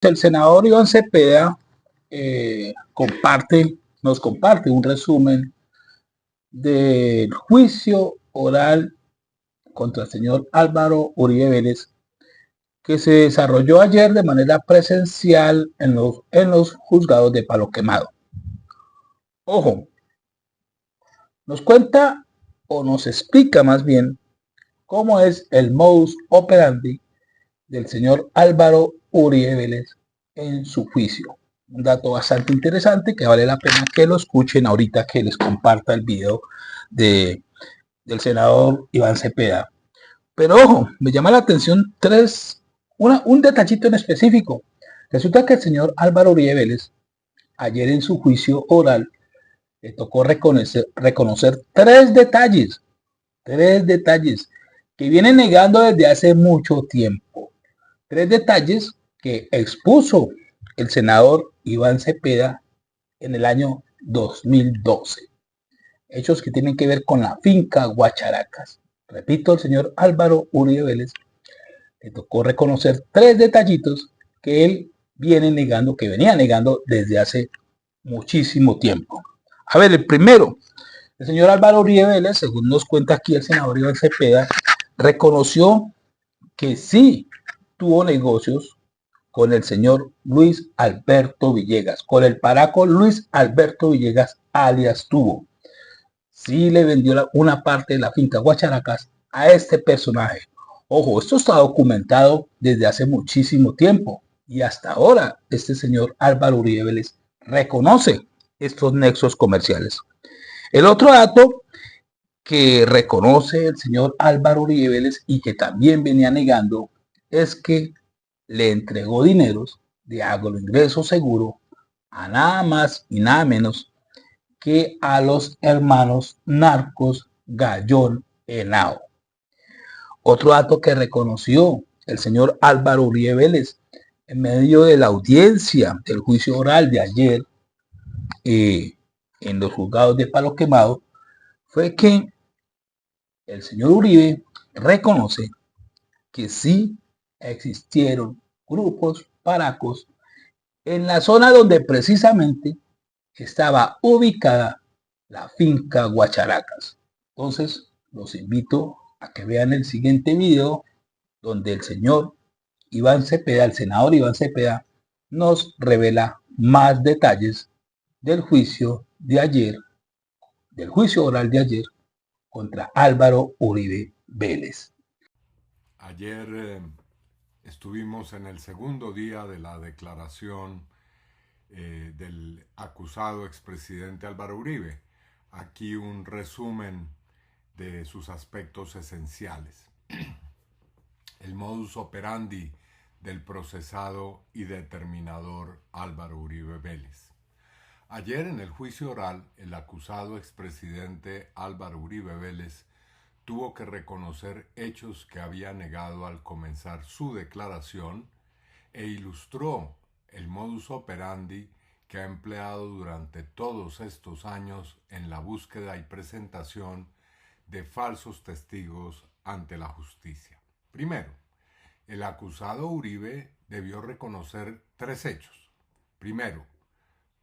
El senador Iván Cepeda nos comparte un resumen del juicio oral contra el señor Álvaro Uribe Vélez que se desarrolló ayer de manera presencial en los juzgados de Palo Quemado. Ojo, nos cuenta o nos explica más bien cómo es el modus operandi del señor Álvaro Uribe Vélez en su juicio. Un dato bastante interesante que vale la pena que lo escuchen ahorita que les comparta el video de, del senador Iván Cepeda. Pero ojo, me llama la atención un detallito en específico. Resulta que el señor Álvaro Uribe Vélez, ayer en su juicio oral, le tocó reconocer tres detalles que viene negando desde hace mucho tiempo. Tres detalles que expuso el senador Iván Cepeda en el año 2012. Hechos que tienen que ver con la finca Guacharacas. Repito, el señor Álvaro Uribe Vélez le tocó reconocer tres detallitos que él venía negando desde hace muchísimo tiempo. A ver, el primero, el señor Álvaro Uribe Vélez, según nos cuenta aquí el senador Iván Cepeda, reconoció que sí tuvo negocios con el señor Luis Alberto Villegas, con el paraco Luis Alberto Villegas, alias Tubo. Sí le vendió una parte de la finca Guacharacas a este personaje. Ojo, esto está documentado desde hace muchísimo tiempo y hasta ahora este señor Álvaro Uribe Vélez reconoce estos nexos comerciales. El otro dato que reconoce el señor Álvaro Uribe Vélez y que también venía negando es que le entregó dineros de agroingreso seguro a nada más y nada menos que a los hermanos narcos Gallón Henao. Otro dato que reconoció el señor Álvaro Uribe Vélez en medio de la audiencia del juicio oral de ayer en los juzgados de Palo Quemado fue que el señor Uribe reconoce que sí existieron grupos paracos en la zona donde precisamente estaba ubicada la finca Guacharacas. Entonces, los invito a que vean el siguiente video donde el señor Iván Cepeda, el senador Iván Cepeda, nos revela más detalles del juicio de ayer, del juicio oral de ayer contra Álvaro Uribe Vélez. Ayer estuvimos en el segundo día de la declaración del acusado expresidente Álvaro Uribe. Aquí un resumen de sus aspectos esenciales. El modus operandi del procesado y determinador Álvaro Uribe Vélez. Ayer en el juicio oral, el acusado expresidente Álvaro Uribe Vélez tuvo que reconocer hechos que había negado al comenzar su declaración e ilustró el modus operandi que ha empleado durante todos estos años en la búsqueda y presentación de falsos testigos ante la justicia. Primero, el acusado Uribe debió reconocer tres hechos. Primero,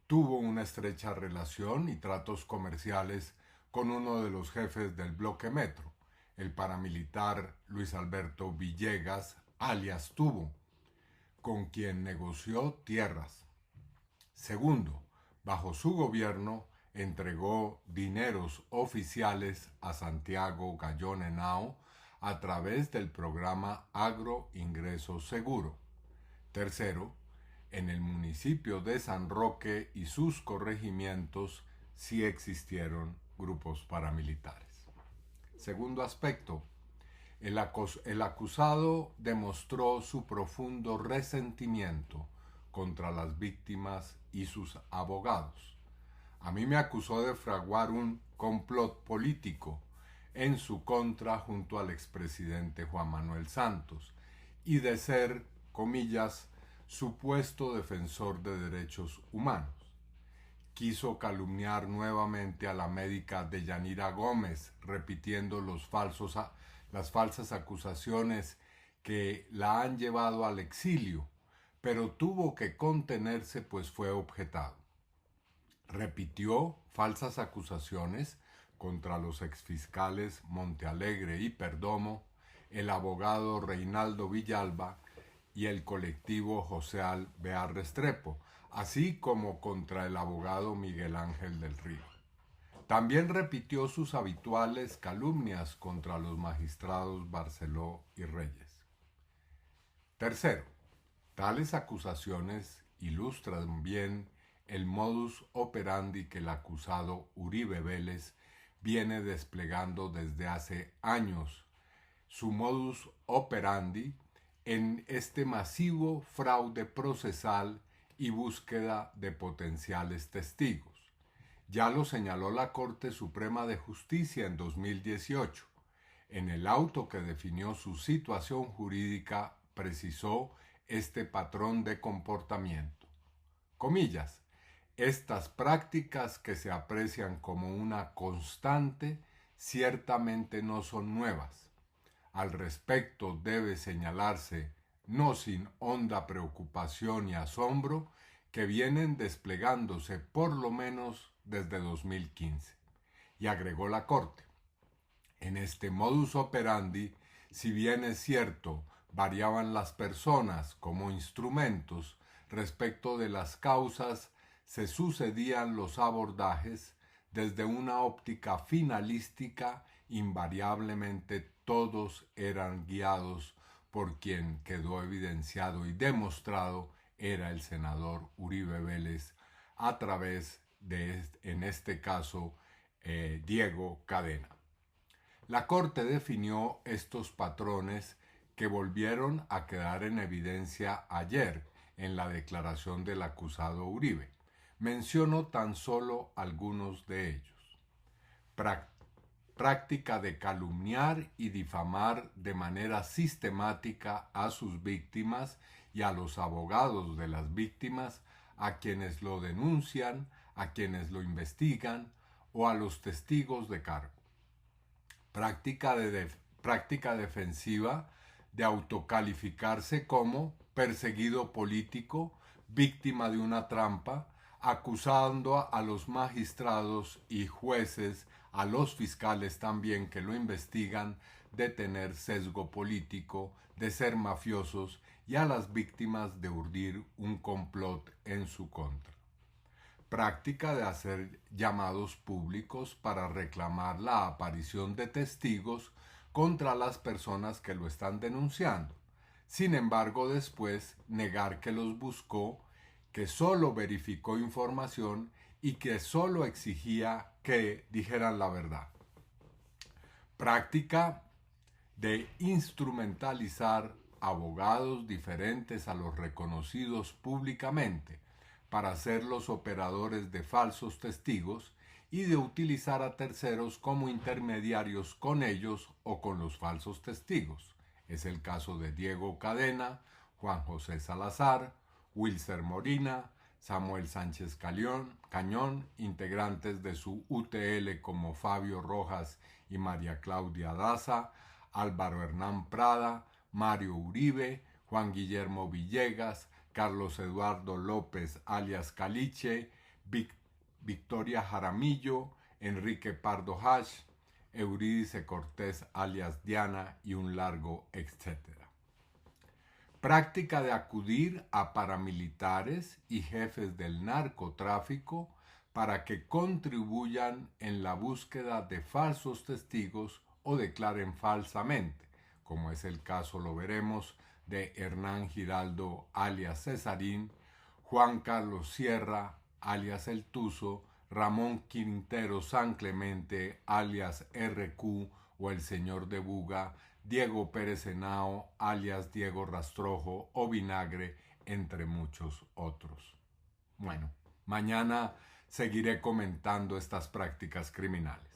tuvo una estrecha relación y tratos comerciales con uno de los jefes del bloque Metro, el paramilitar Luis Alberto Villegas, alias Tubo, con quien negoció tierras. Segundo, bajo su gobierno entregó dineros oficiales a Santiago Gallón Henao a través del programa Agro Ingreso Seguro. Tercero, en el municipio de San Roque y sus corregimientos sí existieron grupos paramilitares. Segundo aspecto, el acusado demostró su profundo resentimiento contra las víctimas y sus abogados. A mí me acusó de fraguar un complot político en su contra junto al expresidente Juan Manuel Santos y de ser, comillas, supuesto defensor de derechos humanos. Quiso calumniar nuevamente a la médica Deyanira Gómez, repitiendo las falsas acusaciones que la han llevado al exilio, pero tuvo que contenerse pues fue objetado. Repitió falsas acusaciones contra los exfiscales Montealegre y Perdomo, el abogado Reinaldo Villalba y el colectivo José Alvear Restrepo, así como contra el abogado Miguel Ángel del Río. También repitió sus habituales calumnias contra los magistrados Barceló y Reyes. Tercero, tales acusaciones ilustran bien el modus operandi que el acusado Uribe Vélez viene desplegando desde hace años. Su modus operandi en este masivo fraude procesal y búsqueda de potenciales testigos. Ya lo señaló la Corte Suprema de Justicia en 2018. En el auto que definió su situación jurídica precisó este patrón de comportamiento. Comillas, estas prácticas que se aprecian como una constante ciertamente no son nuevas. Al respecto debe señalarse, no sin honda preocupación y asombro, que vienen desplegándose por lo menos desde 2015. Y agregó la Corte, en este modus operandi, si bien es cierto, variaban las personas como instrumentos respecto de las causas, se sucedían los abordajes desde una óptica finalística, invariablemente todos eran guiados por quien quedó evidenciado y demostrado era el senador Uribe Vélez a través de, en este caso, Diego Cadena. La Corte definió estos patrones que volvieron a quedar en evidencia ayer en la declaración del acusado Uribe. Menciono tan solo algunos de ellos. Práctica de calumniar y difamar de manera sistemática a sus víctimas y a los abogados de las víctimas, a quienes lo denuncian, a quienes lo investigan o a los testigos de cargo. Práctica defensiva de autocalificarse como perseguido político, víctima de una trampa, acusando a los magistrados y jueces, a los fiscales también que lo investigan, de tener sesgo político, de ser mafiosos y a las víctimas de urdir un complot en su contra. Práctica de hacer llamados públicos para reclamar la aparición de testigos contra las personas que lo están denunciando. Sin embargo, después negar que los buscó, que solo verificó información y que solo exigía que dijeran la verdad. Práctica de instrumentalizar abogados diferentes a los reconocidos públicamente para ser los operadores de falsos testigos y de utilizar a terceros como intermediarios con ellos o con los falsos testigos. Es el caso de Diego Cadena, Juan José Salazar, Wilser Morina, Samuel Sánchez Cañón, integrantes de su UTL como Fabio Rojas y María Claudia Daza, Álvaro Hernán Prada, Mario Uribe, Juan Guillermo Villegas, Carlos Eduardo López alias Caliche, Victoria Jaramillo, Enrique Pardo Hash, Eurídice Cortés alias Diana y un largo etcétera. Práctica de acudir a paramilitares y jefes del narcotráfico para que contribuyan en la búsqueda de falsos testigos o declaren falsamente, como es el caso, lo veremos, de Hernán Giraldo alias Cesarín, Juan Carlos Sierra alias El Tuzo, Ramón Quintero San Clemente alias RQ o el señor de Buga, Diego Pérez Henao alias Diego Rastrojo o Vinagre, entre muchos otros. Bueno, mañana seguiré comentando estas prácticas criminales.